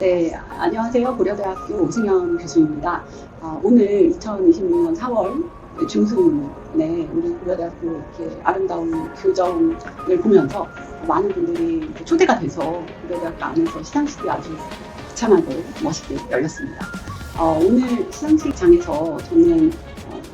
네, 안녕하세요. 고려대학교 오승현 교수입니다. 오늘 2026년 4월 중순에 우리 고려대학교 이렇게 아름다운 교정을 보면서 많은 분들이 초대가 돼서 고려대학교 안에서 시상식이 아주 거창하고 멋있게 열렸습니다. 오늘 시상식장에서 저는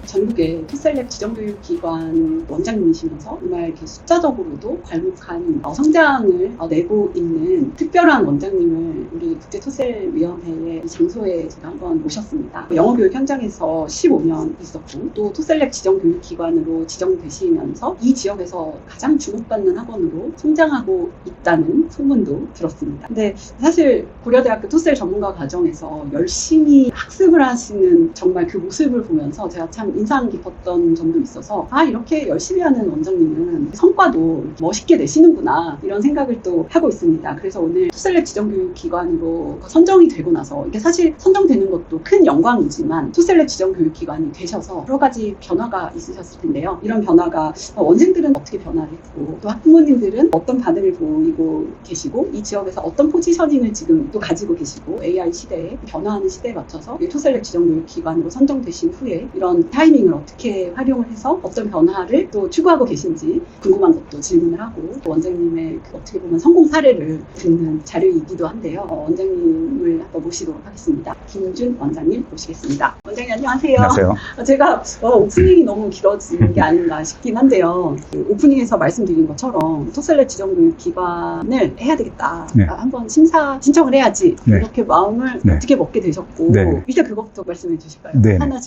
전국의 토셀랩 지정교육기관 원장님이시면서 정말 이렇게 숫자적으로도 괄목한 성장을 내고 있는 특별한 원장님을 우리 국제토셀위원회의 이 장소에 제가 한번 모셨습니다. 영어교육 현장에서 15년 있었고 또 토셀랩 지정교육기관으로 지정되시면서 이 지역에서 가장 주목받는 학원으로 성장하고 있다는 소문도 들었습니다. 근데 사실 고려대학교 토셀 전문가 과정에서 열심히 학습을 하시는 정말 그 모습을 보면서 제가 참 인상 깊었던 점도 있어서 이렇게 열심히 하는 원장님은 성과도 멋있게 내시는구나 이런 생각을 또 하고 있습니다. 그래서 오늘 토셀랩 지정교육기관으로 선정이 되고 나서 이게 사실 선정되는 것도 큰 영광이지만 토셀랩 지정교육기관이 되셔서 여러 가지 변화가 있으셨을 텐데요. 이런 변화가 원생들은 어떻게 변화를 했고 또 학부모님들은 어떤 반응을 보이고 계시고 이 지역에서 어떤 포지셔닝을 지금 또 가지고 계시고 AI 시대에 변화하는 시대에 맞춰서 토셀랩 지정교육기관으로 선정되신 후에 이런 타이밍을 어떻게 활용을 해서 어떤 변화를 또 추구하고 계신지 궁금한 것도 질문을 하고 또 원장님의 어떻게 보면 성공 사례를 듣는 자료이기도 한데요. 원장님을 한번 모시도록 하겠습니다. 김준 원장님 모시겠습니다. 원장님 안녕하세요. 안녕하세요. 제가 오프닝이 너무 길어진 게 아닌가 싶긴 한데요. 오프닝에서 말씀드린 것처럼 토셀랩 지정교육기관을 해야 되겠다. 네. 한번 심사 신청을 해야지. 네. 이렇게 마음을 네. 어떻게 먹게 되셨고 네. 일단 그것부터 말씀해 주실까요? 네. 하나씩?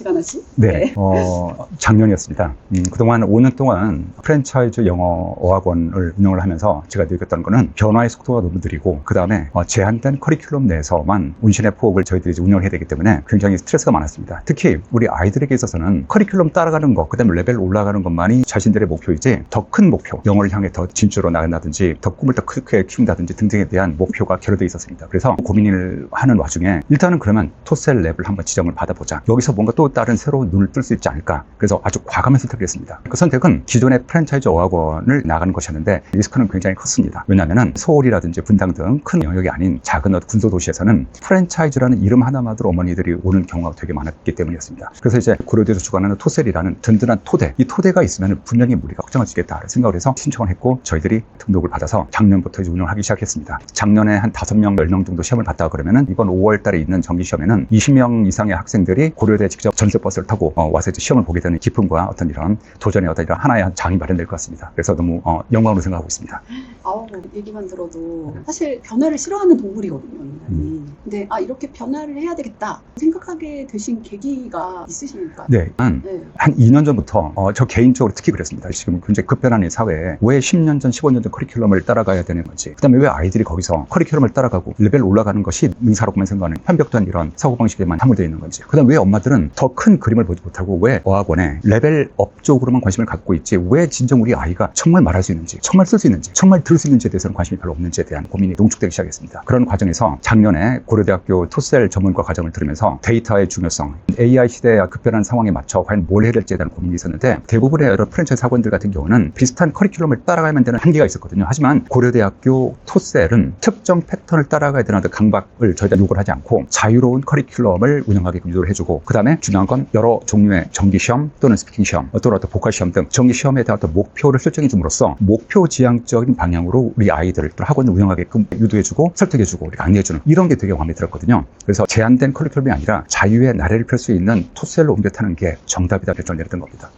네. 작년이었습니다. 그동안 5년 동안 프랜차이즈 영어 어학원을 운영을 하면서 제가 느꼈던 거는 변화의 속도가 너무 느리고 그 다음에 제한된 커리큘럼 내에서만 운신의 포옥을 저희들이 이제 운영을 해야 되기 때문에 굉장히 스트레스가 많았습니다. 특히 우리 아이들에게 있어서는 커리큘럼 따라가는 것, 그 다음에 레벨 올라가는 것만이 자신들의 목표이지 더 큰 목표, 영어를 향해 더 진출로 나간다든지 더 꿈을 더 크게 키운다든지 등등에 대한 목표가 결여되어 있었습니다. 그래서 고민을 하는 와중에 일단은 그러면 토셀랩을 한번 지정을 받아보자. 여기서 뭔가 또 다른 새로운 눈을 뜰 수 있지 않을까. 그래서 아주 과감한 선택을 했습니다. 그 선택은 기존의 프랜차이즈 어학원을 나가는 것이었는데 리스크는 굉장히 컸습니다. 왜냐하면 서울이라든지 분당 등 큰 영역이 아닌 작은 군소도시에서는 프랜차이즈라는 이름 하나만으로 어머니들이 오는 경우가 되게 많았기 때문이었습니다. 그래서 이제 고려대에서 주관하는 토셀이라는 든든한 토대, 이 토대가 있으면 분명히 우리가 걱정할 수 있겠다 생각을 해서 신청을 했고 저희들이 등록을 받아서 작년부터 이제 운영을 하기 시작했습니다. 작년에 한 5명, 10명 정도 시험을 봤다가 그러면은 이번 5월 달에 있는 정기 시험에는 20명 이상의 학생들이 고려대에 직접 전세버스를 타고 와서 이제 시험을 보게 되는 기쁨과 어떤 이런 도전의 어떤 이런 하나의 장이 마련될 것 같습니다. 그래서 너무 영광으로 생각하고 있습니다. 얘기만 들어도 사실 변화를 싫어하는 동물이거든요, 인간이. 근데 이렇게 변화를 해야 되겠다 생각하게 되신 계기가 있으십니까? 네, 한 2년 전부터 저 개인적으로 특히 그랬습니다. 지금 굉장히 급변하는 사회에 왜 10년 전, 15년 전 커리큘럼을 따라가야 되는 건지, 그 다음에 왜 아이들이 거기서 커리큘럼을 따라가고 레벨 올라가는 것이 능사롭게만 생각하는 편벽된 이런 사고방식에만 함몰되어 있는 건지, 그 다음에 왜 엄마들은 더 큰 그림을 보지 못하고 왜 어학원에 레벨업 쪽으로만 관심을 갖고 있지, 왜 진정 우리 아이가 정말 말할 수 있는지, 정말 쓸 수 있는지, 정말 들을 수 있는지에 대해서는 관심이 별로 없는지에 대한 고민이 농축되기 시작했습니다. 그런 과정에서 작년에 고려대학교 토셀 전문가 과정을 들으면서 데이터의 중요성, AI 시대의 급변하는 상황에 맞춰 과연 뭘 해야 될지에 대한 고민이 있었는데 대부분의 여러 프랜차이즈 학원들 같은 경우는 비슷한 커리큘럼을 따라가야만 되는 한계가 있었거든요. 하지만 고려대학교 토셀은 특정 패턴을 따라가야 되는 강박을 저희가 요구를 하지 않고 자유로운 커리큘럼을 운영하게끔 유도를 해주고 그 다음에 중요한 건 여러 종류의 정기시험 또는 스피킹 시험 또는 어떤 보컬시험 등 정기시험에 대한 어떤 목표를 설정해 줌으로써 목표 지향적인 방향으로 우리 아이들을 또 학원을 운영하게끔 유도해주고 설득해주고 우리가 안내해주는 이런 게 되게 마음에 들었거든요. 그래서 제한된 커리큘럼이 아니라 자유의 나래를 펼 수 있는 토셀로 옮겨 타는 게 정답이다 결정을 내렸던 겁니다.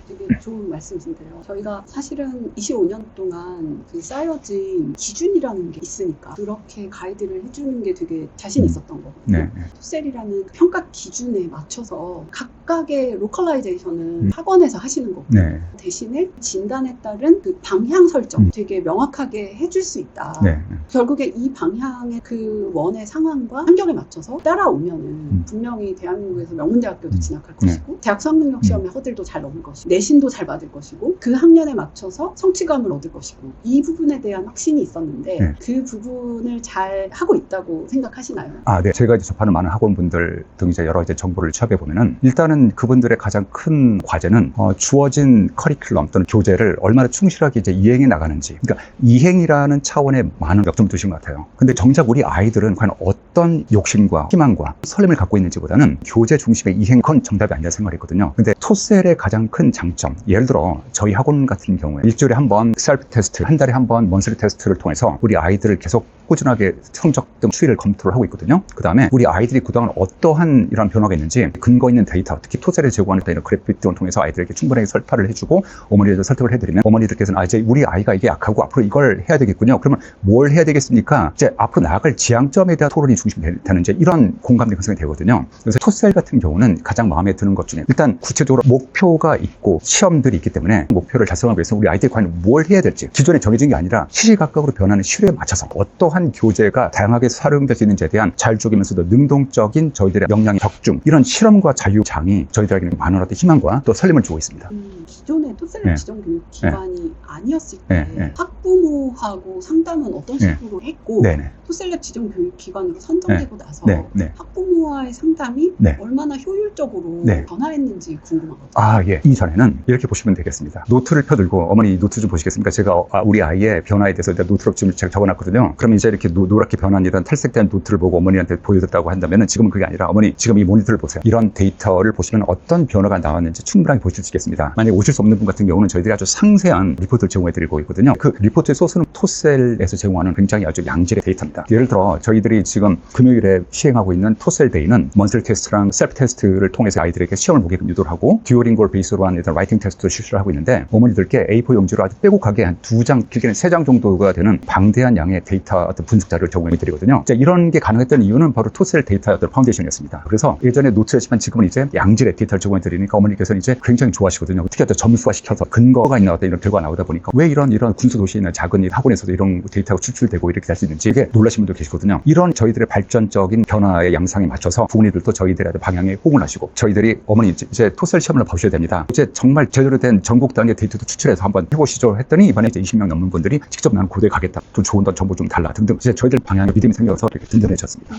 되게 좋은 말씀이신데요. 저희가 사실은 25년 동안 쌓여진 기준이라는 게 있으니까 그렇게 가이드를 해주는 게 되게 자신 있었던 거거든요. 네. 토셀이라는 평가 기준에 맞춰서 각각의 로컬라이제이션은 학원에서 하시는 거고 네. 대신에 진단에 따른 그 방향 설정 되게 명확하게 해줄 수 있다. 네. 결국에 이 방향의 그 원의 상황과 환경에 맞춰서 따라오면은 분명히 대한민국에서 명문대학교도 진학할 것이고 대학 수학능력 시험의 허들도 잘 넘을 것이고 내신도 잘 받을 받을 것이고 그 학년에 맞춰서 성취감을 얻을 것이고 이 부분에 대한 확신이 있었는데 네. 그 부분을 잘 하고 있다고 생각하시나요? 네. 제가 이제 접하는 많은 학원분들 등 이제 여러 이제 정보를 취합해 보면은 일단은 그분들의 가장 큰 과제는 주어진 커리큘럼 또는 교재를 얼마나 충실하게 이제 이행해 나가는지. 그러니까 이행이라는 차원의 많은 역점을 두신 것 같아요. 근데 정작 우리 아이들은 과연 어떤 욕심과 희망과 설렘을 갖고 있는지보다는 교재 중심의 이행, 그건 정답이 아니라 생각했거든요. 근데 토셀의 가장 큰 장점, 예를 들어 저희 학원 같은 경우에 일주일에 한 번 셀프 테스트, 한 달에 한 번 먼슬리 테스트를 통해서 우리 아이들을 계속 꾸준하게 성적 등 추이를 검토를 하고 있거든요. 그 다음에 우리 아이들이 그동안 어떠한 이런 변화가 있는지 근거 있는 데이터, 특히 토셀에 제공하는 이런 그래픽 등을 통해서 아이들에게 충분하게 설파를 해주고 어머니들도 설득을 해드리면 어머니들께서는 이제 우리 아이가 이게 약하고 앞으로 이걸 해야 되겠군요. 그러면 뭘 해야 되겠습니까? 이제 앞으로 나아갈 지향점에 대한 토론이 중심이 되는 이제 이런 공감이 형성이 되거든요. 그래서 토셀 같은 경우는 가장 마음에 드는 것 중에 일단 구체적으로 목표가 있고 시험들이 있기 때문에 목표를 달성하기 위해서 우리 아이들이 과연 뭘 해야 될지 기존에 정해진 게 아니라 시시각각으로 변하는 시류에 맞춰서 어떠한 교재가 다양하게 활용될 수 있는지에 대한 자율적이면서도 능동적인 저희들의 역량의 적중, 이런 실험과 자유장이 저희들에게는 많은 어떤 희망과 또 설렘을 주고 있습니다. 기존에 토셀 네. 지정교육기관이 아니었을 때 네. 학부모하고 상담은 어떤 식으로 했고 네네. 토셀랩 지정교육기관으로 선정되고 나서 네. 학부모와의 상담이 네. 얼마나 효율적으로 네. 변화했는지 궁금하거든요. 예. 이전에는 이렇게 보시면 되겠습니다. 노트를 펴들고 어머니 노트 좀 보시겠습니까? 제가 우리 아이의 변화에 대해서 노트로 지금 제가 적어놨거든요. 그러면 이제 이렇게 노랗게 변한 이런 탈색된 노트를 보고 어머니한테 보여줬다고 한다면은 지금은 그게 아니라 어머니 지금 이 모니터를 보세요. 이런 데이터를 보시면 어떤 변화가 나왔는지 충분하게 보실 수 있겠습니다. 만약에 오실 수 없는 분 같은 경우는 저희들이 아주 상세한 리포트를 제공해드리고 있거든요. 그 리포트의 소스는 토셀에서 제공하는 굉장히 아주 양질의 데이터입니다. 예를 들어 저희들이 지금 금요일에 시행하고 있는 토셀데이는 먼슬 테스트랑 셀프 테스트를 통해서 아이들에게 시험을 보게 유도를 하고 듀오링고를 베이스로 한 일단 라이팅 테스트를 실시를 하고 있는데 어머니들께 A4 용지로 아주 빼곡하게 한 2장, 길게는 3장 정도가 되는 방대한 양의 데이터 어떤 분석 자료를 제공해 드리거든요. 이런 게 가능했던 이유는 바로 토셀 데이터 어떤 파운데이션이었습니다. 그래서 예전에 노트였지만 지금은 이제 양질의 데이터를 제공해 드리니까 어머니께서는 이제 굉장히 좋아하시거든요. 특히 또 점수화 시켜서 근거가 있는 어떤 이런 결과가 나오다 보니까 왜 이런 군수 도시에 있는 작은 이 학원에서도 이런 데이터가 추출되고 이렇게 할 수 있는지 이게 놀라신 분도 계시거든요. 이런 저희들의 발전적인 변화의 양상에 맞춰서 부모님들도 저희들의 방향에 호응을 하시고 저희들이 어머니 이제 토셀 시험을 보셔야 됩니다. 이제 정말 제대로 된 전국 단계 데이터도 추출해서 한번 해보시죠 했더니 이번에 이제 20명 넘는 분들이 직접 나는 고대에 가겠다. 좀 좋은 정보 좀 달라 등등 이제 저희들 방향에 믿음이 생겨서 이렇게 든든해졌습니다.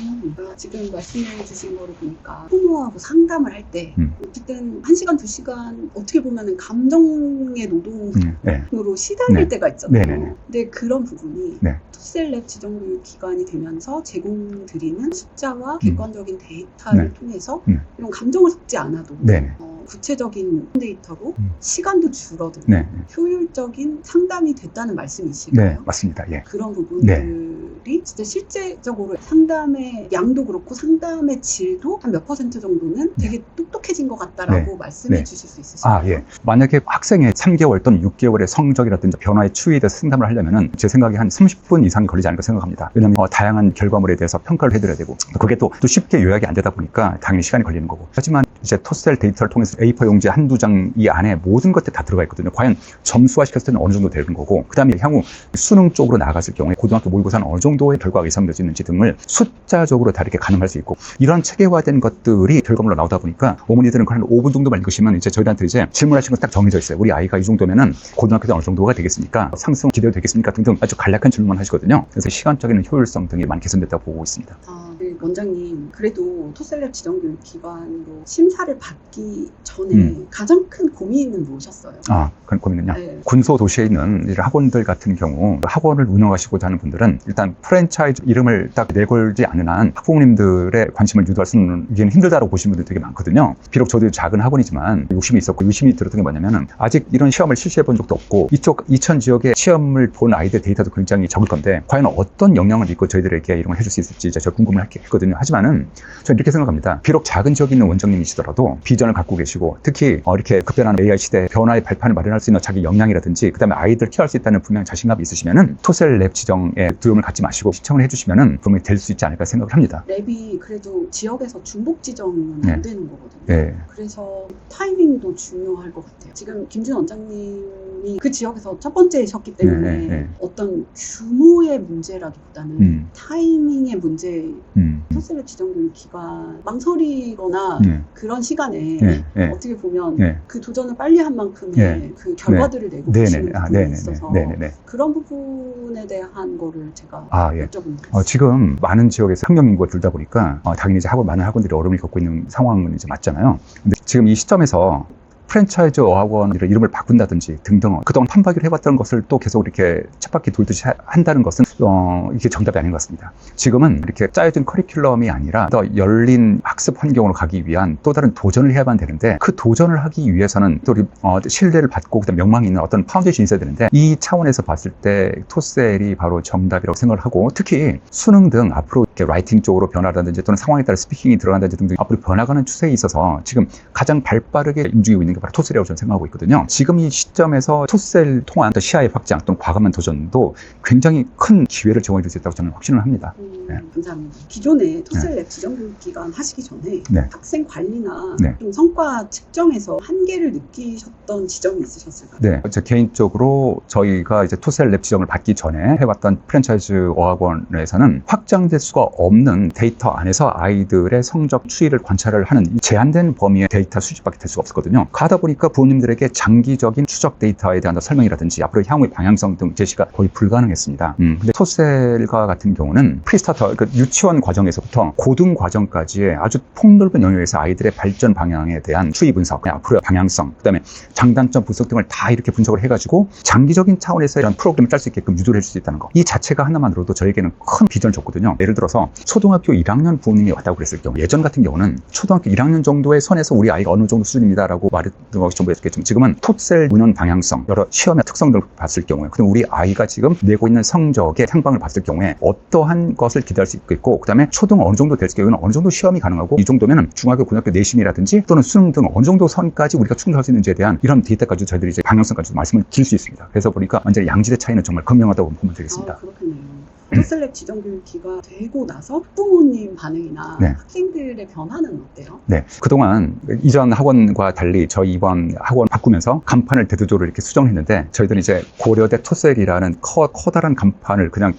지금 말씀해 주신 거를 보니까 부모하고 상담을 할 때 어쨌든 1시간, 2시간 어떻게 보면 감정의 노동으로 시달릴 때가 있잖아요. 네네네. 근데 그런 부분이 네. 토셀랩 지정교육기관이 되면서 제공드리는 숫자와 객관적인 데이터를 통해서 이런 감정을 섞지 않아도 네네. 구체적인 데이터로 시간도 줄어들고 효율적인 상담이 됐다는 말씀이실까요? 네, 맞습니다. 예. 그런 부분들이 진짜 실제적으로 상담의 양도 그렇고 상담의 질도 한 몇 퍼센트 정도는 되게 똑똑해진 것 같다라고 말씀해 주실 수 있으실까요? 예. 만약에 학생의 3개월 또는 6개월의 성적이라든지 변화의 추이에 대해서 상담을 하려면은 제 생각에 한 30분 이상이 걸리지 않을까 생각합니다. 왜냐하면 다양한 결과물에 대해서 평가를 해드려야 되고 그게 또 쉽게 요약이 안 되다 보니까 당연히 시간이 걸리는 거고. 하지만 이제 토셀 데이터를 통해서 A4 용지 한두 장 이 안에 모든 것들이 다 들어가 있거든요. 과연 점수화 시켰을 때는 어느 정도 되는 거고 그 다음에 향후 수능 쪽으로 나갔을 경우에 고등학교 모의고사는 어느 정도의 결과가 예상될 수 있는지 등을 숫자적으로 다 이렇게 가늠할 수 있고 이런 체계화된 것들이 결과물로 나오다 보니까 어머니들은 한 5분 정도만 읽으시면 이제 저희한테 이제 질문하시는 거 딱 정해져 있어요. 우리 아이가 이 정도면은 고등학교 때 어느 정도가 되겠습니까? 상승 기대도 되겠습니까? 등등 아주 간략한 질문만 하시거든요. 그래서 시간적인 효율성 등이 많이 개선됐다고 보고 있습니다. 원장님, 그래도 토셀랩 지정교육기관으로 심사를 받기 전에 가장 큰 고민은 무엇이었어요? 그런 고민은요? 네. 군소 도시에 있는 학원들 같은 경우 학원을 운영하시고자 하는 분들은 일단 프랜차이즈 이름을 딱 내걸지 않는 한 학부모님들의 관심을 유도할 수는 이게 힘들다고 보시는 분들이 되게 많거든요. 비록 저도 작은 학원이지만 욕심이 있었고 의심이 들었던 게 뭐냐면은 아직 이런 시험을 실시해 본 적도 없고 이쪽 이천 지역의 시험을 본 아이들 데이터도 굉장히 적을 건데 과연 어떤 영향을 믿고 저희들에게 이런 걸 해줄 수 있을지 제가 궁금을 했거든요. 하지만은 저는 이렇게 생각합니다. 비록 작은 지역에 있는 원장님이시더라도 비전을 갖고 계시고 특히 이렇게 급변하는 AI 시대에 변화의 발판을 마련할 수 있는 자기 역량이라든지 그 다음에 아이들 케어할 수 있다는 분명 자신감이 있으시면은 토셀랩 지정에 두려움을 갖지 마시고 신청을 해주시면은 분명히 될 수 있지 않을까 생각을 합니다. 랩이 그래도 지역에서 중복 지정은 안 되는 거거든요. 네. 그래서 타이밍도 중요할 것 같아요. 지금 김진 원장님 분이 그 지역에서 첫 번째셨기 때문에 네. 어떤 규모의 문제라기보다는 타이밍의 문제, 토스랩 지정교육 기간 망설이거나 그런 시간에 어떻게 보면 그 도전을 빨리 한 만큼의 그 결과들을 내고 계시는 부분이 있어서 그런 부분에 대한 거를 제가 여쭤보겠습니다. 지금 많은 지역에서 학령 인구가 줄다 보니까 당연히 이제 많은 학원들이 어려움을 겪고 있는 상황은 이제 맞잖아요. 근데 지금 이 시점에서 프랜차이즈 어학원 이름을 바꾼다든지 등등 그동안 판박이를 해봤던 것을 또 계속 이렇게 쳇바퀴 돌듯이 한다는 것은 이게 정답이 아닌 것 같습니다. 지금은 이렇게 짜여진 커리큘럼이 아니라 더 열린 학습 환경으로 가기 위한 또 다른 도전을 해야만 되는데 그 도전을 하기 위해서는 또 신뢰를 받고 그다음 명망이 있는 어떤 파운데이션이 있어야 되는데 이 차원에서 봤을 때 토셀이 바로 정답이라고 생각을 하고 특히 수능 등 앞으로 이렇게 라이팅 쪽으로 변화라든지 또는 상황에 따라 스피킹이 들어간다든지 등등 앞으로 변화가는 추세에 있어서 지금 가장 발빠르게 움직이고 있는 게 바로 토셀이라고 저는 생각하고 있거든요. 지금 이 시점에서 토셀 통한 시야의 확장 또는 과감한 도전도 굉장히 큰 기회를 제공해 줄 수 있다고 저는 확신을 합니다. 감사합니다. 기존에 토셀랩 지정교육 기간 하시기 전에 학생 관리나 좀 성과 측정에서 한계를 느끼셨던 지점이 있으셨을까요? 네, 저 개인적으로 저희가 이제 토셀랩 지정을 받기 전에 해왔던 프랜차이즈 어학원에서는 확장될 수가 없는 데이터 안에서 아이들의 성적 추이를 관찰을 하는 제한된 범위의 데이터 수집밖에 될 수가 없었거든요. 가다 보니까 부모님들에게 장기적인 추적 데이터에 대한 설명이라든지 앞으로 향후의 방향성 등 제시가 거의 불가능했습니다. 근데 토셀과 같은 경우는 프리스타터, 그 유치원 과정에서부터 고등 과정까지의 아주 폭넓은 영역에서 아이들의 발전 방향에 대한 추이 분석, 앞으로의 방향성, 그다음에 장단점 분석 등을 다 이렇게 분석을 해가지고 장기적인 차원에서 이런 프로그램을 짤 수 있게끔 유도를 해줄 수 있다는 거. 이 자체가 하나만으로도 저에게는 큰 비전을 줬거든요. 예를 들어서 초등학교 1학년 부모님이 왔다고 그랬을 경우, 예전 같은 경우는 초등학교 1학년 정도의 선에서 우리 아이가 어느 정도 수준입니다라고 말했던 것이 전부였겠지만 지금은 토셀 운영 방향성, 여러 시험의 특성들을 봤을 경우에 그럼 우리 아이가 지금 내고 있는 성적의 향방을 봤을 경우에 어떠한 것을 기대할 수 있겠고 그다음에 초등 어느 정도 될 경우에는 어느 정도 시험이 가능하고 이 정도면 중학교, 고등학교 내신이라든지 또는 수능 등 어느 정도 선까지 우리가 충족할 수 있는지에 대한 이런 데이터까지 저희들이 이제 방향성까지 말씀을 드릴 수 있습니다. 그래서 보니까 완전히 양질의 차이는 정말 극명하다고 보면 되겠습니다. 그렇겠네요. 토셀랩 지정교육기가 되고 나서 학부모님 반응이나 학생들의 변화는 어때요? 네, 그동안 이전 학원과 달리 저희 이번 학원 바꾸면서 간판을 대대적으로 이렇게 수정했는데 저희들은 이제 고려대 토셀이라는 커다란 간판을 그냥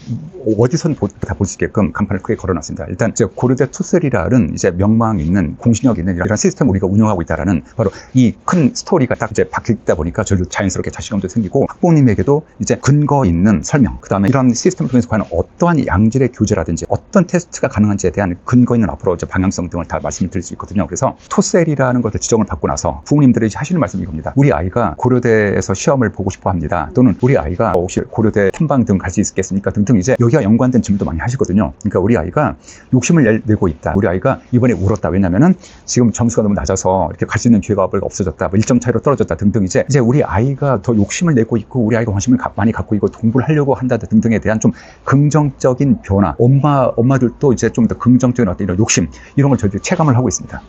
어디선 다 볼 수 있게끔 간판을 크게 걸어놨습니다. 일단 이제 고려대 토셀이라는 이제 명망 있는 공신력 있는 이런 시스템을 우리가 운영하고 있다라는 바로 이 큰 스토리가 딱 이제 박혀있다 보니까 저희도 자연스럽게 자신감도 생기고 학부모님에게도 이제 근거 있는 설명, 그 다음에 이런 시스템을 통해서 과연 어떠한 양질의 교재라든지 어떤 테스트가 가능한지에 대한 근거 있는 앞으로 이제 방향성 등을 다 말씀을 드릴 수 있거든요. 그래서 토셀이라는 것을 지정을 받고 나서 부모님들이 하시는 말씀이 이겁니다. 우리 아이가 고려대에서 시험을 보고 싶어 합니다. 또는 우리 아이가 혹시 고려대 탐방 등 갈 수 있겠습니까? 등등 이제 여기와 연관된 질문도 많이 하시거든요. 그러니까 우리 아이가 욕심을 내고 있다. 우리 아이가 이번에 울었다. 왜냐면은 지금 점수가 너무 낮아서 이렇게 갈 수 있는 기회가 없어졌다. 뭐 1점 차이로 떨어졌다. 등등 이제 우리 아이가 더 욕심을 내고 있고 우리 아이가 관심을 많이 갖고 있고 공부를 하려고 한다 등등에 대한 좀 긍정적인 변화. 엄마들도 이제 좀 더 긍정적인 어떤 이런 욕심 이런 걸 저희들이 체감을 하고 있습니다.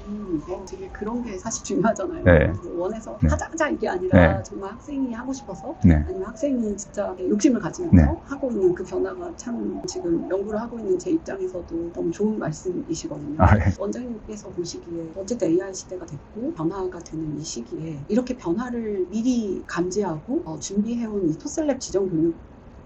되게 그런 게 사실 중요하잖아요. 네. 원해서 하자 이게 아니라 정말 학생이 하고 싶어서 아니면 학생이 진짜 욕심을 가지면서 하고 있는 그 변화가 참 지금 연구를 하고 있는 제 입장에서도 너무 좋은 말씀이시거든요. 원장님께서 보시기에 어쨌든 AI 시대가 됐고 변화가 되는 이 시기에 이렇게 변화를 미리 감지하고 준비해온 이 토셀랩 지정교육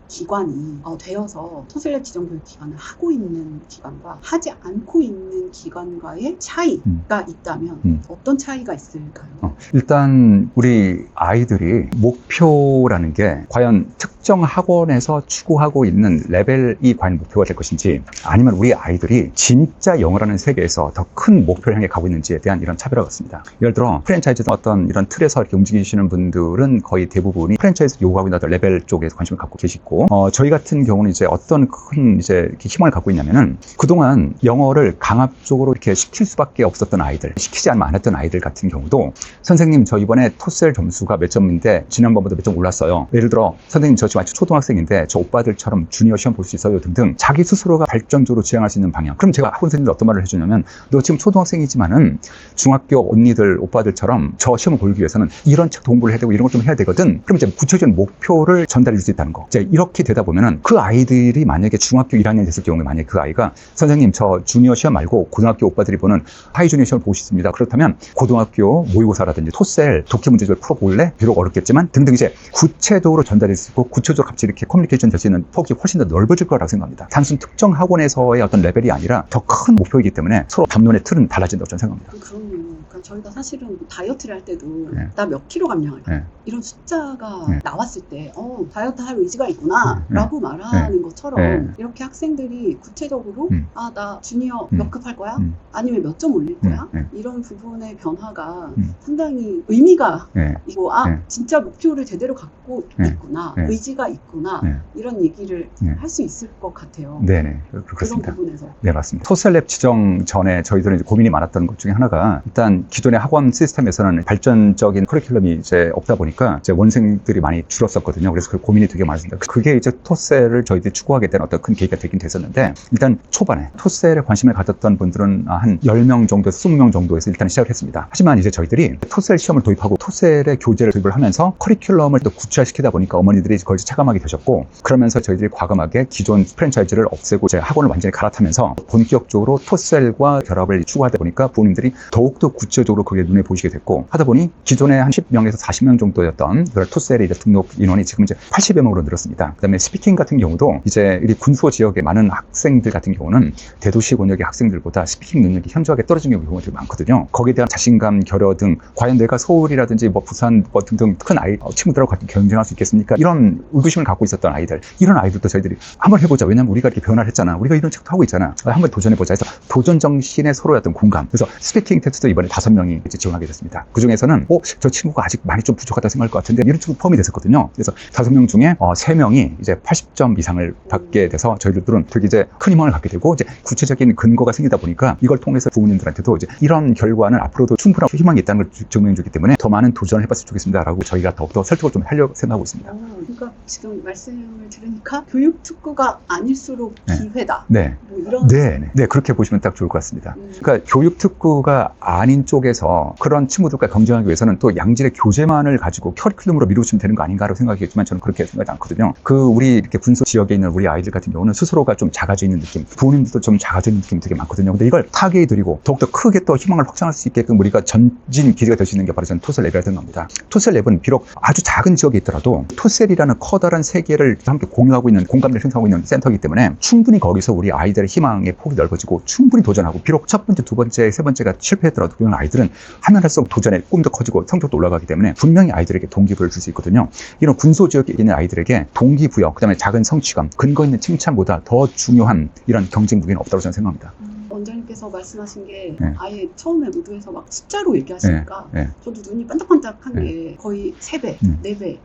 기관이 되어서 토셀랩 지정교육 기관을 하고 있는 기관과 하지 않고 있는 기관과의 차이가 있다면 어떤 차이가 있을까요? 일단 우리 아이들이 목표라는 게 과연 특정 학원에서 추구하고 있는 레벨이 과연 목표가 될 것인지 아니면 우리 아이들이 진짜 영어라는 세계에서 더 큰 목표를 향해 가고 있는지에 대한 이런 차별화가 있습니다. 예를 들어 프랜차이즈 어떤 이런 틀에서 이렇게 움직이시는 분들은 거의 대부분이 프랜차이즈 요구하고 있는 어떤 레벨 쪽에 관심을 갖고 계시고 저희 같은 경우는 이제 어떤 큰 이제 희망을 갖고 있냐면은 그동안 영어를 강압적으로 이렇게 시킬 수밖에 없었던 아이들, 시키지 않았던 아이들 같은 경우도 선생님 저 이번에 토셀 점수가 몇 점인데 지난번보다 몇 점 올랐어요. 예를 들어 선생님 저 지금 아직 초등학생인데 저 오빠들처럼 주니어 시험 볼 수 있어요 등등 자기 스스로가 발전적으로 지향할 수 있는 방향. 그럼 제가 학원 선생님들 어떤 말을 해주냐면 너 지금 초등학생이지만은 중학교 언니들 오빠들처럼 저 시험을 보기 위해서는 이런 책도 공부를 해야 되고 이런 걸 좀 해야 되거든. 그럼 이제 구체적인 목표를 전달해 줄 수 있다는 거. 이제 이런 이렇게 되다 보면은 그 아이들이 만약에 중학교 1학년 됐을 경우에 만약에 그 아이가 선생님 저 주니어 시험 말고 고등학교 오빠들이 보는 하이 주니어 시험을 보고 싶습니다. 그렇다면 고등학교 모의고사라든지 토셀 독해 문제집을 풀어볼래? 비록 어렵겠지만 등등 이제 구체적으로 전달될 수 있고 구체적으로 같이 이렇게 커뮤니케이션 될 수 있는 폭이 훨씬 더 넓어질 거라고 생각합니다. 단순 특정 학원에서의 어떤 레벨이 아니라 더 큰 목표이기 때문에 서로 담론의 틀은 달라진다고 저는 생각합니다. 그럼요. 그러니까 저희가 사실은 다이어트를 할 때도 네. 나 몇 킬로 감량할까? 네. 이런 숫자가 네. 나왔을 때 다이어트 할 의지가 있구나 네. 라고 말하는 것처럼 네. 이렇게 학생들이 구체적으로 나 주니어 몇 급 할 거야? 아니면 몇 점 올릴 거야? 이런 부분의 변화가 상당히 의미가 네. 있고 진짜 목표를 제대로 갖고 있구나, 의지가 있구나 이런 얘기를 할 수 있을 것 같아요. 네네, 그런 그렇습니다. 부분에서. 네, 맞습니다. 토셀랩 지정 전에 저희들은 이제 고민이 많았던 것 중에 하나가 일단 기존의 학원 시스템에서는 발전적인 커리큘럼이 이제 없다 보니까 이제 원생들이 많이 줄었었거든요. 그래서 그 고민이 되게 많았습니다. 그게 이제 토셀을 저희들이 추구하게 된 어떤 큰 계기가 되긴 됐었는데 일단 초반에 토셀에 관심을 가졌던 분들은 한 10명 정도에서 20명 정도에서 일단 시작을 했습니다. 하지만 이제 저희들이 토셀 시험을 도입하고 토셀의 교재를 도입을 하면서 커리큘럼을 또 구체화시키다 보니까 어머니들이 거기서 체감하게 되셨고 그러면서 저희들이 과감하게 기존 프랜차이즈를 없애고 제 학원을 완전히 갈아타면서 본격적으로 토셀과 결합을 추구하다 보니까 부모님들이 더욱더 구체적으로 그게 눈에 보이시게 됐고 하다 보니 기존에 한 10명에서 40명 정도였던 토셀의 등록 인원이 지금 이제 80여 명으로 늘었습니다. 그다음에 스피킹 같은 경우도 이제 이 군소 지역의 많은 학생들 같은 경우는 대도시 권역의 학생들보다 스피킹 능력이 현저하게 떨어지는 경우가 되게 많거든요. 거기에 대한 자신감, 결여 등 과연 내가 서울이라든지 뭐 부산 뭐 등등 큰 친구들하고 같이 경쟁할 수 있겠습니까? 이런 의구심을 갖고 있었던 아이들, 이런 아이들도 저희들이 한번 해보자. 왜냐면 우리가 이렇게 변화를 했잖아. 우리가 이런 책도 하고 있잖아. 한번 도전해보자 해서 도전 정신의 서로의 어떤 공감. 그래서 스피킹 테스트도 이번에 5명이 이제 지원하게 됐습니다. 그 중에서는 저 친구가 아직 많이 좀 부족하다 생각할 것 같은데 이런 친구 포함이 됐었거든요. 그래서 5명 중에 3명이 이제 80점 이상을 받게 돼서 저희들은 되게 이제 큰 희망을 갖게 되고 이제 구체적인 근거가 생기다 보니까 이걸 통해서 부모님들한테도 이제 이런 결과는 앞으로도 충분한 희망이 있다는 걸 증명해 주기 때문에 더 많은 도전을 해봤으면 좋겠습니다라고 저희가 더욱더 설득을 좀 하려고 생각하고 있습니다. 그러니까 지금 말씀을 들으니까 교육 특구가 아닐수록 기회다. 네. 뭐 이런. 네, 그렇게 보시면 딱 좋을 것 같습니다. 그러니까 교육 특구가 아닌 쪽에서 그런 친구들과 경쟁하기 위해서는 또 양질의 교재만을 가지고 커리큘럼으로 미루시면 되는 거 아닌가라고 생각했지만 저는 그렇게 생각하지 않거든요. 우리 이렇게 군소 지역에 있는 우리 아이들 같은 경우는 스스로가 좀 작아져 있는 느낌, 부모님들도 좀 작아져 있는 느낌이 되게 많거든요. 근데 이걸 타개해 드리고 더욱더 크게 또 희망을 확장할 수 있게끔 우리가 전진 기지가 될 수 있는 게 바로 저는 토셀랩이라고 생각합니다. 토셀랩은 비록 아주 작은 지역에 있더라도 토셀이라는 커다란 세계를 함께 공유하고 있는 공감대를 형성하고 있는 센터이기 때문에 충분히 거기서 우리 아이들의 희망의 폭이 넓어지고 충분히 도전하고 비록 첫 번째, 두 번째, 세 번째가 실패했더라도 그런 아이들은 하면 할수록 도전의 꿈도 커지고 성적도 올라가기 때문에 분명히 아이들에게 동기부여를 줄 수 있거든요. 이런 군소 지역에 있는 아이들에게 동기부여, 그다음에 작은 성취감, 근거 있는 칭찬보다 더 중요한 이런 경쟁 무기는 없다고 저는 생각합니다. 원장님께서 말씀하신 게 네. 아예 처음에 무도에서 막 숫자로 얘기하시니까 저도 눈이 반짝반짝한 게 거의 3배, 4배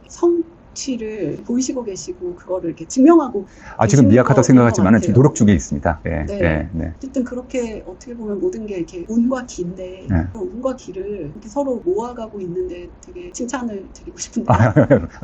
성취를 보이시고 계시고 그거를 이렇게 증명하고 지금 미약하다고 생각하지만 같아요. 노력 중에 있습니다. 네. 어쨌든 그렇게 어떻게 보면 모든 게 이렇게 운과 기인데 그런 운과 기를 이렇게 서로 모아가고 있는데 되게 칭찬을 드리고 싶은데.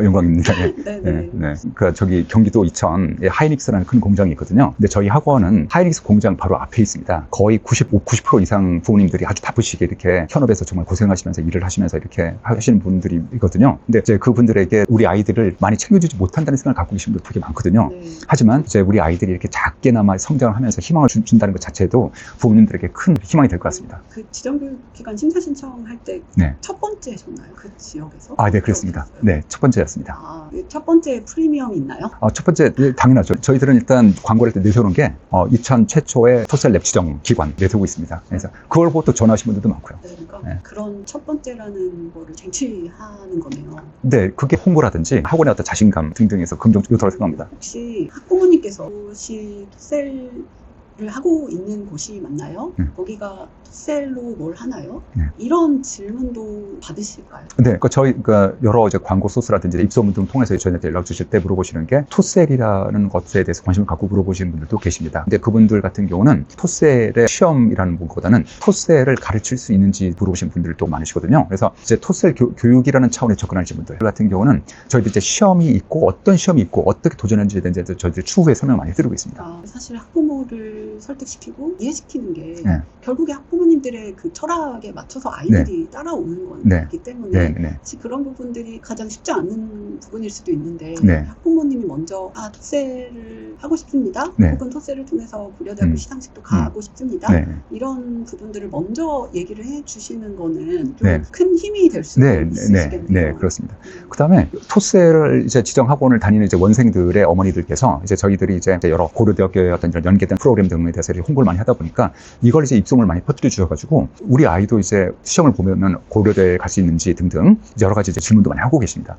영광입니다. 네. 그러니까 저기 경기도 이천에 하이닉스라는 큰 공장이 있거든요. 근데 저희 학원은 하이닉스 공장 바로 앞에 있습니다. 거의 90% 이상 부모님들이 아주 바쁘시게 이렇게 현업에서 정말 고생하시면서 일을 하시면서 이렇게 하시는 분들이 있거든요. 근데 이제 그분들에게 우리 아이들을 많이 챙겨주지 못한다는 생각을 갖고 계신 분들 되게 많거든요. 하지만 이제 우리 아이들이 이렇게 작게나마 성장을 하면서 희망을 준다는 것 자체도 부모님들에게 큰 희망이 될 것 같습니다. 그 지정교육기관 심사 신청할 때 첫 번째셨나요? 그 지역에서? 네, 그렇습니다. 네, 첫 번째였습니다. 첫 번째 프리미엄이 있나요? 첫 번째, 당연하죠. 저희들은 일단 광고를 할 때 내세우는 게 2000 최초의 토셀랩 지정 기관 내세우고 있습니다. 그래서 그걸 보고 또 전화하신 분들도 많고요. 그러니까 그런 첫 번째라는 거를 쟁취하는 거네요. 네, 그게 홍보라든지 학원의 어떤 자신감 등등에서 긍정 요소라고 생각합니다. 혹시 학부모님께서 혹시 토셀을 하고 있는 곳이 맞나요? 거기가 토셀로 뭘 하나요? 이런 질문도 받으실까요? 네, 그러니까 저희가 여러 이제 광고 소스라든지 입소문 등 통해서 저희한테 연락 주실 때 물어보시는 게 토셀이라는 것에 대해서 관심을 갖고 물어보시는 분들도 계십니다. 근데 그분들 같은 경우는 토셀의 시험이라는 것보다는 토셀을 가르칠 수 있는지 물어보시는 분들도 많으시거든요. 그래서 이제 토셀 교육이라는 차원에 접근하시는 분들 같은 경우는 저희들 이제 시험이 있고 어떤 시험이 있고 어떻게 도전하는지에 대해서 저희들 추후에 설명 많이 드리고 있습니다. 사실 학부모를 학부모님들을 설득시키고 이해시키는 게 네. 결국에 학부모님들의 그 철학에 맞춰서 아이들이 따라오는 거기 때문에 네. 네. 사실 그런 부분들이 가장 쉽지 않은 부분일 수도 있는데 네. 학부모님이 먼저 토세를 하고 싶습니다. 네. 혹은 토세를 통해서 고려대학교 시상식도 가고 싶습니다. 네. 이런 부분들을 먼저 얘기를 해주시는 거는 좀 네. 큰 힘이 될 수 있으시겠네요. 네, 그렇습니다. 그 다음에 토세를 이제 지정 학원을 다니는 이제 원생들의 어머니들께서 이제 저희들이 이제 여러 고려대학교의 어떤 이런 연계된 프로그램 등에 대해서 홍보를 많이 하다 보니까 이걸 이제 입소문을 많이 퍼뜨려 주셔가지고 우리 아이도 이제 시험을 보면은 고려대에 갈 수 있는지 등등 여러 가지 이제 질문도 많이 하고 계십니다.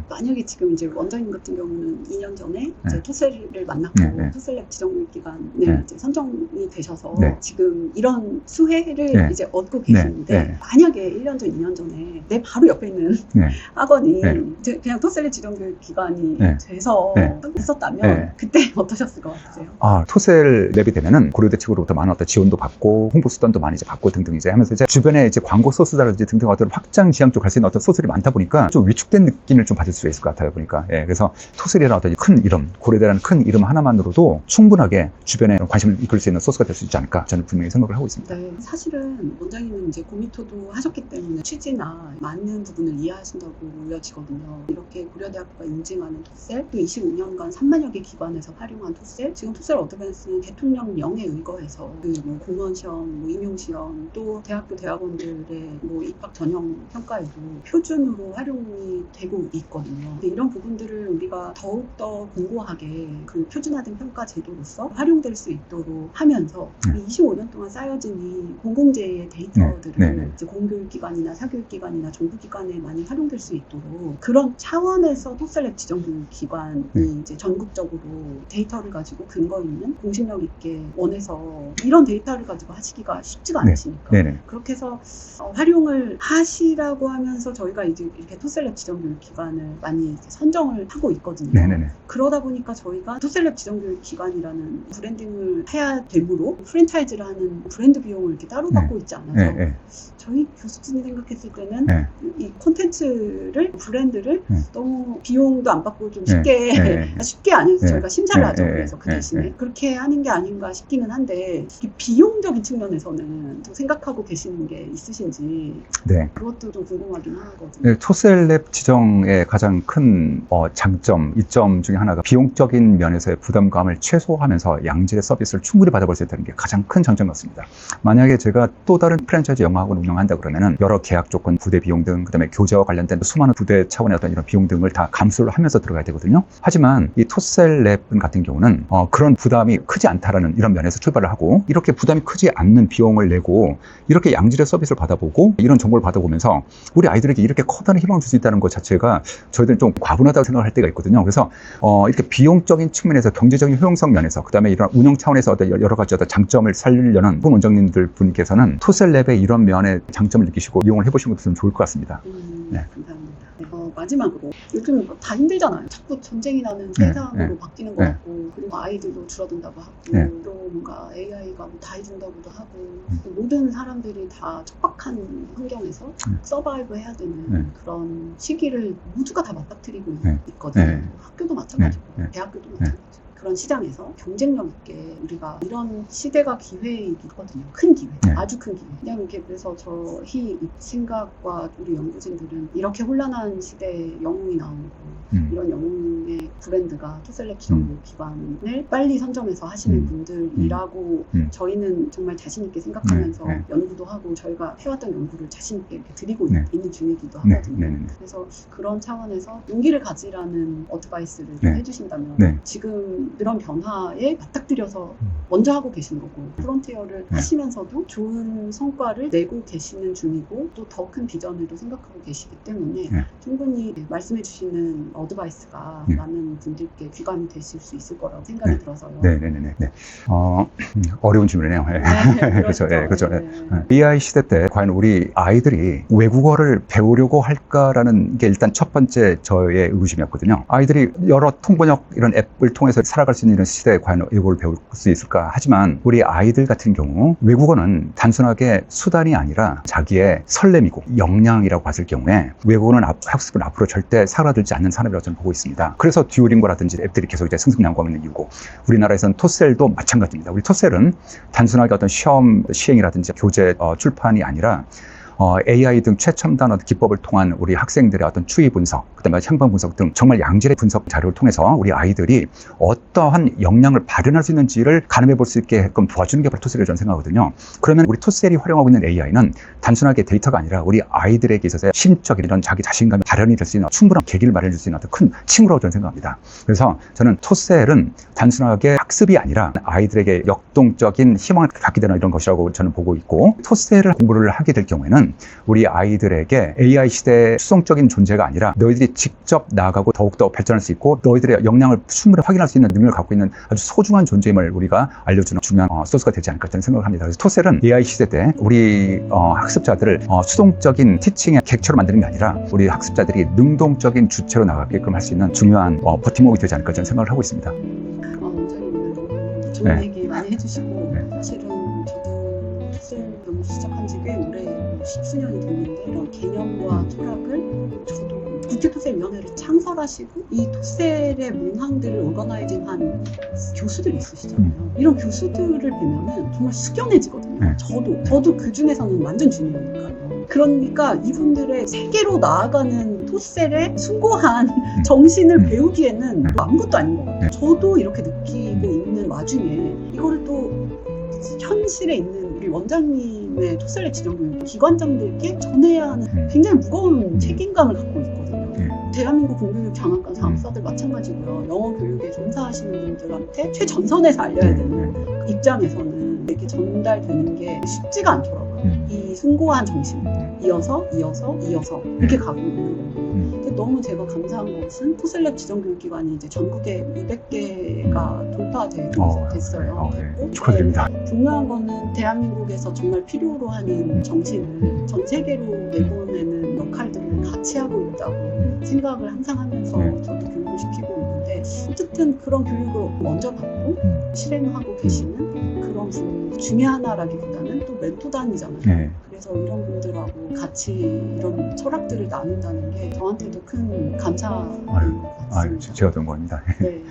만약에 지금 이제 원장님 같은 경우는 2년 전에 이제 토세를 만났고 토셀랩 지정률 기간에 이제 선정이 되셔서 지금 이런 수혜를 이제 얻고 계시는데 만약에 1년 전, 2년 전에 내 바로 옆에 있는 학원이 그냥 토셀랩 지정률 기간이 돼서 있었다면 그때 어떠셨을 것 같으세요? 토셀랩이 되면은 고려대 측으로부터 많은 어떤 지원도 받고 홍보 수단도 많이 이제 받고 등등 이제 하면서 이제 주변에 이제 광고 소스라든지 등등 어떤 확장 지향 쪽 갈 수 있는 어떤 소스들이 많다 보니까 좀 위축된 느낌을 좀 받을 수 있을 것 같아요 보니까. 그래서 토셀이라는 어떤 큰 이름, 고려대라는 큰 이름 하나만으로도 충분하게 주변에 관심을 이끌 수 있는 소스가 될 수 있지 않을까 저는 분명히 생각을 하고 있습니다. 네, 사실은 원장님은 이제 고미토도 하셨기 때문에 취지나 맞는 부분을 이해하신다고 보여지거든요. 이렇게 고려대학교가 인증하는 토셀, 또 25년간 3만여 개 기관에서 활용한 토셀, 지금 토셀 어드밴스는 대통령령에 의거해서 뭐 공무원 시험, 뭐 임용 시험, 또 대학교 대학원들의 뭐 입학 전형 평가에도 표준으로 활용이 되고 있거든요. 근데 이런 부분들을 우리가 더욱더 공고하게 그 표준화된 평가 제도로서 활용될 수 있도록 하면서 이 25년 동안 쌓여진 이 공공재의 데이터들을 이제 공교육기관이나 사교육기관이나 정부기관에 많이 활용될 수 있도록 그런 차원에서 토셀랩 지정교육 기관이 이제 전국적으로 데이터를 가지고 근거 있는 공신력 있게 원해서 이런 데이터를 가지고 하시기가 쉽지가 않으시니까 그렇게 해서 활용을 하시라고 하면서 저희가 이제 이렇게 토셀랩 지정교육 기관을 많이 이제 선정을 하고 있거든요. 그러다 보니까 저희가 토셀랩 지정교육 기관이라는 브랜딩을 해야 되므로 프랜차이즈를 하는 브랜드 비용을 이렇게 따로 받고 있지 않아서 저희 교수진이 생각했을 때는 이 콘텐츠를 브랜드를 너무 비용도 안 받고 좀 쉽게 쉽게 아니어서 저희가 심사를 하죠. 그래서 그 대신에 그렇게 하는 게 아닌가 싶기는 한데 비용적인 측면에서는 좀 생각하고 계시는 게 있으신지 그것도 좀 궁금하긴 하거든요. 토셀랩 지정의 가장 큰 장점, 이점 중에 하나가 비용적인 면에서의 부담감을 최소화하면서 양질의 서비스를 충분히 받아볼 수 있다는 게 가장 큰 장점 같습니다. 만약에 제가 또 다른 프랜차이즈 영어학원을 운영한다 그러면은 여러 계약 조건, 부대 비용 등 그다음에 교재와 관련된 수많은 부대 차원의 어떤 이런 비용 등을 다 감수를 하면서 들어가야 되거든요. 하지만 이 토셀랩 같은 경우는 그런 부담이 크지 않다라는 이런 면에서 출발을 하고 이렇게 부담이 크지 않는 비용을 내고 이렇게 양질의 서비스를 받아보고 이런 정보를 받아보면서 우리 아이들에게 이렇게 커다란 희망을 줄 수 있다는 것 자체가 저희들은 좀 과분하다고 생각을 할 때가 있거든요. 그래서 이렇게 비용적인 측면에서 경제적인 효용성 면에서 그다음에 이런 운영 차원에서 어떤 여러 가지 어떤 장점을 살리려는 원장님들 분께서는 토셀랩의 이런 면의 장점을 느끼시고 이용을 해보시는 것도 좀 좋을 것 같습니다. 감사합니다. 마지막으로 요즘 다 힘들잖아요. 자꾸 전쟁이 나는 세상으로 바뀌는 것 같고 그리고 아이들도 줄어든다고 하고 또 뭔가 AI가 뭐 다 해준다고도 하고 모든 사람들이 다 척박한 환경에서 서바이브 해야 되는 그런 시기를 모두가 다 맞닥뜨리고 있거든요. 학교도 마찬가지고 대학교도 마찬가지고 그런 시장에서 경쟁력 있게 우리가 이런 시대가 기회이거든요. 큰 기회, 아주 큰 기회. 그냥 이렇게 그래서 저희 생각과 우리 연구진들은 이렇게 혼란한 시대에 영웅이 나오고 이런 영웅의 브랜드가 토셀랩 지정교육 기관을 빨리 선점해서 하시는 분들이라고 저희는 정말 자신 있게 생각하면서 연구도 하고 저희가 해왔던 연구를 자신 있게 이렇게 드리고 있는 중이기도 하거든요. 그래서 그런 차원에서 용기를 가지라는 어드바이스를 좀 해주신다면 지금 이런 변화에 맞닥뜨려서 먼저 하고 계신 거고 프론티어를 하시면서도 좋은 성과를 내고 계시는 중이고 또 더 큰 비전을 또 생각하고 계시기 때문에 충분히 말씀해 주시는 어드바이스가 많은 분들께 귀감이 되실 수 있을 거라고 생각이 들어서요. 어려운 질문이네요. 그렇죠. AI 시대 때 과연 우리 아이들이 외국어를 배우려고 할까라는 게 일단 첫 번째 저의 의구심이었거든요. 아이들이 여러 통번역 이런 앱을 통해서 살아갈 수 있는 이런 시대에 과연 외국어를 배울 수 있을까? 있을까 하지만 우리 아이들 같은 경우 외국어는 단순하게 수단이 아니라 자기의 설렘이고 역량이라고 봤을 경우에 외국어는 학습을 앞으로 절대 사라들지 않는 산업이라고 저는 보고 있습니다. 그래서 듀오링고라든지 앱들이 계속 이제 승승장구하고 있는 이유고, 우리나라에서는 토셀도 마찬가지입니다. 우리 토셀은 단순하게 어떤 시험 시행이라든지 교재 출판이 아니라 AI 등 최첨단 기법을 통한 우리 학생들의 어떤 추이 분석, 그다음에 향방 분석 등 정말 양질의 분석 자료를 통해서 우리 아이들이 어떠한 역량을 발현할 수 있는지를 가늠해 볼 수 있게끔 도와주는 게 바로 토셀이라고 저는 생각하거든요. 그러면 우리 토셀이 활용하고 있는 AI는 단순하게 데이터가 아니라 우리 아이들에게 있어서의 심적인 이런 자기 자신감이 발현이 될 수 있는 충분한 계기를 마련해 줄 수 있는 어떤 큰 칭호라고 저는 생각합니다. 그래서 저는 토셀은 단순하게 학습이 아니라 아이들에게 역동적인 희망을 갖게 되는 이런 것이라고 저는 보고 있고, 토셀을 공부를 하게 될 경우에는 우리 아이들에게 AI 시대의 수동적인 존재가 아니라 너희들이 직접 나아가고 더욱더 발전할 수 있고 너희들의 역량을 충분히 확인할 수 있는 능력을 갖고 있는 아주 소중한 존재임을 우리가 알려주는 중요한 소스가 되지 않을까 저는 생각을 합니다. 그래서 토셀은 AI 시대 때 우리 학습자들을 수동적인 티칭의 객체로 만드는 게 아니라 우리 학습자들이 능동적인 주체로 나가게끔 할 수 있는 중요한 버팀목이 되지 않을까 저는 생각을 하고 있습니다. 원장님 너무 좋은 얘기 많이 해주시고, 사실은 저도 토셀 연구 시작한 지 꽤 오래, 십수년이 됐는데 이런 개념과 철학을 저도 국제토셀위원회를 창설하시고 이 토셀의 문항들을 오거나이징한 교수들이 있으시잖아요. 이런 교수들을 뵈면은 정말 숙연해지거든요. 저도 그 중에서는 완전 주니어니까요. 그러니까 이분들의 세계로 나아가는 토셀의 숭고한 정신을 배우기에는 아무것도 아닌 것 같아요. 저도 이렇게 느끼고 있는 와중에 이거를 또 현실에 있는 우리 원장님의 토셀의 지정교육 기관장들께 전해야 하는 굉장히 무거운 책임감을 갖고 있거든요. 대한민국 공교육 장학관 장학사들 마찬가지고요. 영어 교육에 종사하시는 분들한테 최전선에서 알려야 되는 입장에서는 이렇게 전달되는 게 쉽지가 않더라고요. 이 숭고한 정신 이어서 이렇게 가고 있는 거고. 근데 너무 제가 감사한 것은 토셀랩 지정교육기관이 이제 전국에 200개가 돌파됐어요. 축하드립니다. 분명한 거는 대한민국에서 정말 필요로 하는 정신을 전 세계로 내보내는 역할들을 같이 하고 있다고 생각을 항상 하면서 저도 교육을 시키고 있는데, 어쨌든 그런 교육을 먼저 받고 실행하고 계시는 그런 분 중에 하나라기보다는 또 멘토단이잖아요. 그래서 이런 분들하고 같이 이런 철학들을 나눈다는 게 저한테도 큰 감사인 것 같습니다. 제가 된 겁니다. 네.